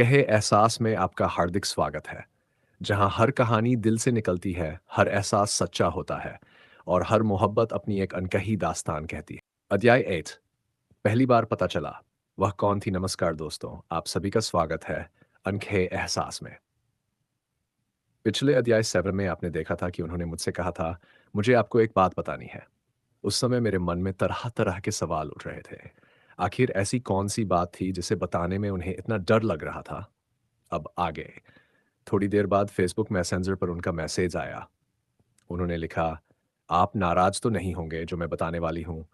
यह एहसास में आपका हार्दिक स्वागत है, जहां हर कहानी दिल से निकलती है, हर एहसास सच्चा होता है और हर मोहब्बत अपनी एक अनकही दास्तान कहती है। अध्याय 8। पहली बार पता चला। वह कौन थी? नमस्कार दोस्तों, आप सभी का स्वागत है अनकहे एहसास में। पिछले अध्याय 7 में आपने देखा था कि उन्होंने मुझसे कहा था, मुझे आपको एक बात बतानी है। उस समय मेरे मन में तरह-तरह के सवाल उठ रहे थे। आखिर ऐसी कौन-सी बात थी जिसे बताने में उन्हें इतना डर लग रहा था? अब आगे। थोड़ी देर बाद फेसबुक मैसेंजर पर उनका मैसेज आया। उन्होंने लिखा, आप नाराज तो नहीं होंगे जो मैं बताने वाली हूँ?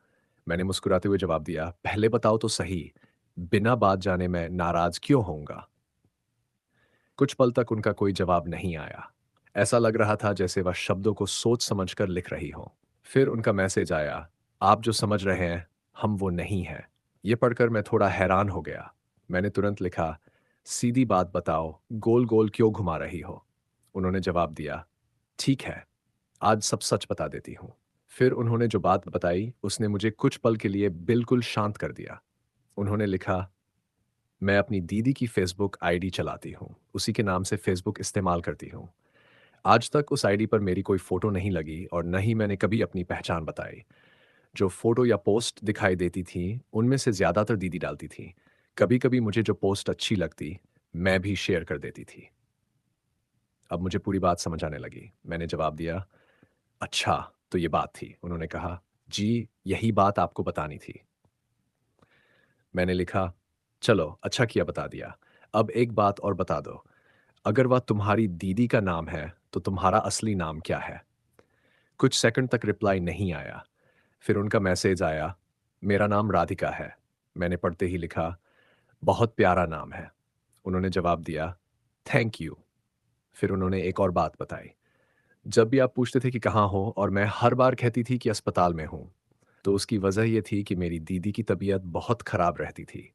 मैंने मुस्कुराते हुए जवाब दिया, पहले बताओ तो सही, बिना बात जाने मैं नाराज क्यों होऊंगा? कुछ पल तक उनका कोई जवाब नहीं आया। ऐसा लग रहा था जैसे वह शब्दों को सोच समझकर लिख रही हो। फिर उनका मैसेज आया, आप जो समझ रहे हैं, हम वो नहीं हैं। ये पढ़कर मैं थोड़ा हैरान हो गया। मैंने तुरंत लिखा, सीधी बात बताओ, गोल-गोल क्यों घुमा रही हो? उन्होंने जवाब दिया, ठीक है, आज सब सच बता देती हूँ। फिर उन्होंने जो बात बताई, उसने मुझे कुछ पल के लिए बिल्कुल शांत कर दिया। उन्होंने लिखा, मैं अपनी दीदी की फ़ेसबुक आईडी चलाती हूँ। उसी के नाम से फ़ेसबुक इस्तेमाल करती हूँ। आज तक उस आईडी पर मेरी कोई फ़ोटो नहीं लगी और न ही मैंने कभी अपनी पहचान बताई। जो फ़ोटो या पोस्ट दिखाई देती थीं, उनमें से ज़्यादातर दीदी डालती थीं। कभी-कभी मुझे जो पोस्ट अच्छी लगती, मैं भी शेयर कर देती थी। अब मुझे पूरी बात समझ आने लगी। मैंने जवाब दिया, अच्छा, तो ये बात थी। उन्होंने कहा, जी, यही बात आपको बतानी थी। मैंने लिखा, चलो, अच्छा किया बता दिया। अब एक बात और बता दो, अगर वह तुम्हारी दीदी का नाम है, तो तुम्हारा असली नाम क्या है? कुछ सेकंड तक रिप्लाई नहीं आया। फिर उनका मैसेज आया, मेरा नाम राधिका है। मैंने पढ़ते ही लिखा, बहुत प्यारा नाम है। उन्होंने जवाब दिया, थैंक यू। फिर उन्होंने एक और बात बताई, जब भी आप पूछते थे कि कहाँ हो और मैं हर बार कहती थी कि अस्पताल में हूँ, तो उसकी वजह ये थी कि मेरी दीदी की तबीयत बहुत खराब रहती थी।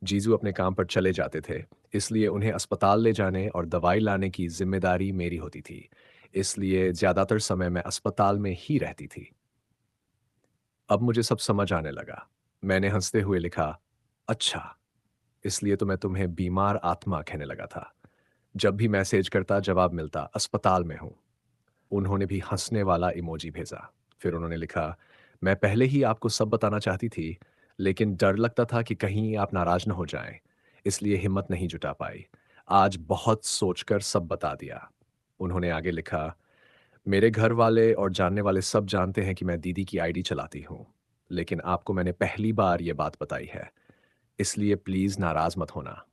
जीजू अपने काम पर चले जाते थे, इसलिए उन्हें अस्पताल ले जाने और दवाई लाने की जिम्मेदारी मेरी होती थी। इसलिए ज़्यादातर समय मैं अस्पताल में ही रहती थी। अब मुझे सब समझ आने लगा। मैंने हंसते हुए लिखा, अच्छा, इसलिए तो मैं तुम्हें बीमार आत्मा कहने लगा था। जब भी मैसेज करता जवाब मिलता, अस्पताल में हूँ। उन्होंने भी हंसने वाला इमोजी भेजा। फिर उन्होंने लिखा, मैं पहले ही आपको सब बताना चाहती थी, लेकिन डर लगता था कि कहीं आप नाराज न हो जाएं, इसलिए हिम्मत नहीं जुटा पाई। आज बहुत सोचकर सब बता दिया। उन्होंने आगे लिखा, मेरे घर वाले और जानने वाले सब जानते हैं कि मैं दीदी की आईडी चलाती हूँ, लेकिन आपको मैंने पहली बार ये बात बताई है, इसलिए प्लीज नाराज मत होना।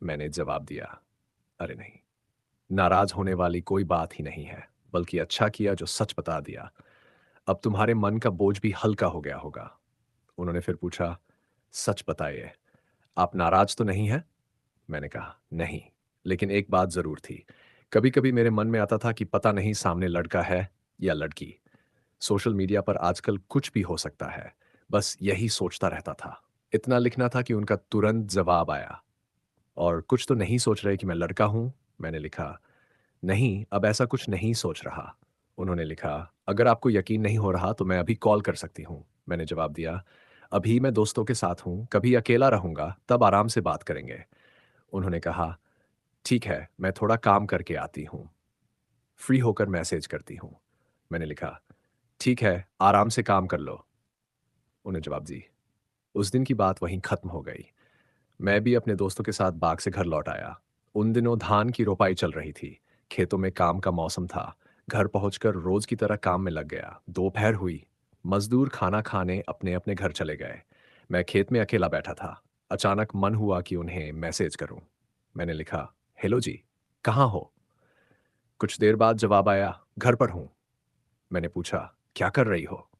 मैंने जवाब दिया, अरे नहीं, नाराज होने वाली कोई बात ही नहीं है, बल्कि अच्छा किया जो सच बता दिया। अब तुम्हारे मन का बोझ भी हल्का हो गया होगा। उन्होंने फिर पूछा, सच बताइए, आप नाराज तो नहीं हैं? मैंने कहा, नहीं, लेकिन एक बात जरूर थी। कभी-कभी मेरे मन में आता था कि पता नहीं सामने लड़का है या लड़की। सोशल मीडिया पर आजकल कुछ भी हो सकता है। बस यही सोचता रहता था। इतना लिखना था कि उनका तुरंत जवाब आया, और कुछ तो नहीं सोच रहे कि मैं लड़का हूं? मैंने लिखा, नहीं, अब ऐसा कुछ नहीं सोच रहा। उन्होंने लिखा, अगर आपको यकीन नहीं हो रहा तो मैं अभी कॉल कर सकती हूँ। मैंने जवाब दिया, अभी मैं दोस्तों के साथ हूँ, कभी अकेला रहूंगा, तब आराम से बात करेंगे। उन्होंने कहा, ठीक है, मैं थोड़ा काम करके आती हूँ, फ्री होकर मैसेज करती हूँ। मैंने लिखा, ठीक है, आराम से काम कर लो। उन्हें जवाब दी। उस दिन की बात वहीं खत्म हो गई। मैं भी अपने दोस्तों के साथ बाग से घर लौट आया। उन दिनों धान की रोपाई चल रही थी। खेतों में काम का मौसम था। घर पहुंचकर रोज की तरह काम में लग गया। दोपहर हुई। मजदूर खाना खाने अपने अपने घर चले गए। मैं खेत में अकेला बैठा था। अचानक मन हुआ कि उन्हें मैसेज करूं। मैंने लिखा, हेलो जी, कहाँ हो? कुछ देर बाद जवाब आया, घर पर हूं। मैंने पूछा, क्या कर रही हो?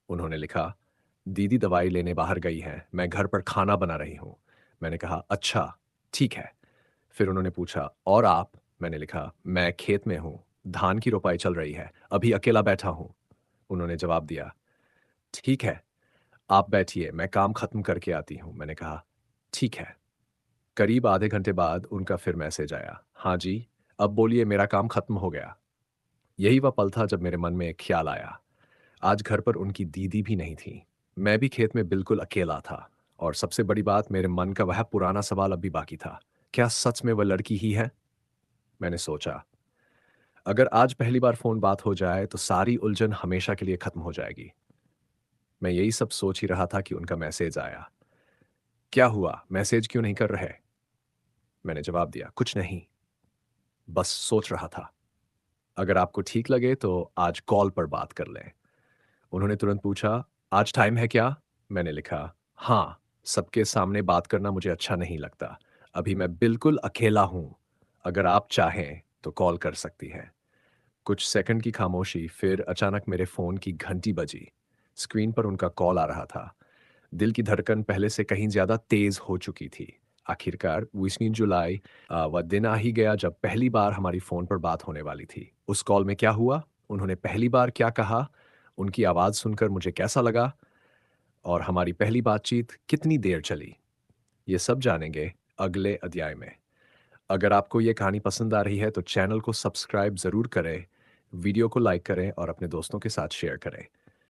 उन्होंने लिखा, दीदी दवाई लेने बाहर गई हैं, मैं घर पर खाना बना रही हूँ। मैंने कहा, अच्छा, ठीक है। फिर उन्होंने पूछा, और आप? मैंने लिखा, मैं खेत में हूँ, धान की रोपाई चल रही है, अभी अकेला बैठा हूँ। उन्होंने जवाब दिया, ठीक है, आप बैठिए, मैं काम खत्म करके आती हूँ। मैंने कहा, ठीक है। करीब आधे घंटे बाद उनका फिर मैसेज आया, हाँ जी, अब बोलिए, मेरा काम खत्म हो गया। यही वह पल था जब मेरे मन में एक ख्याल आया। आज घर पर उनकी दीदी भी नहीं थी। मैं भी खेत में बिल्कुल अकेला था। और सबसे बड़ी बात, मेरे मन का वह पुराना सवाल अब भी बाकी था, क्या सच में वह लड़की ही है? मैंने सोचा, अगर आज पहली बार फ़ोन बात हो जाए तो सारी उलझन हमेशा के लिए ख़त्म हो जाएगी। मैं यही सब सोच ही रहा था कि उनका मैसेज आया। क्या हुआ? मैसेज क्यों नहीं कर रहे? मैंने जवाब दिया, कुछ नहीं, बस सोच रहा था। अगर आपको ठीक लगे तो आज कॉल पर बात कर लें। उन्होंने तुरंत पूछा, आज टाइम है क्या? मैंने लिखा, हाँ, सबके सामने बात करना मुझे अच्छा नहीं लगता। अभी मैं बिल्कुल अकेला हूँ। अगर आप चाहें तो कॉल कर सकती हैं। कुछ सेकंड की खामोशी, फिर अचानक मेरे फ़ोन की घंटी बजी। स्क्रीन पर उनका कॉल आ रहा था। दिल की धड़कन पहले से कहीं ज़्यादा तेज़ हो चुकी थी। आखिरकार 20वीं जुलाई वह दिन आ ही गया जब पहली बार हमारी फ़ोन पर बात होने वाली थी। उस कॉल में क्या हुआ? उन्होंने पहली बार क्या कहा? उनकी आवाज़ सुनकर मुझे कैसा लगा? और हमारी पहली बातचीत कितनी देर चली? ये सब जानेंगे अगले अध्याय में। अगर आपको ये कहानी पसंद आ रही है तो चैनल को सब्सक्राइब ज़रूर करें, वीडियो को लाइक करें और अपने दोस्तों के साथ शेयर करें।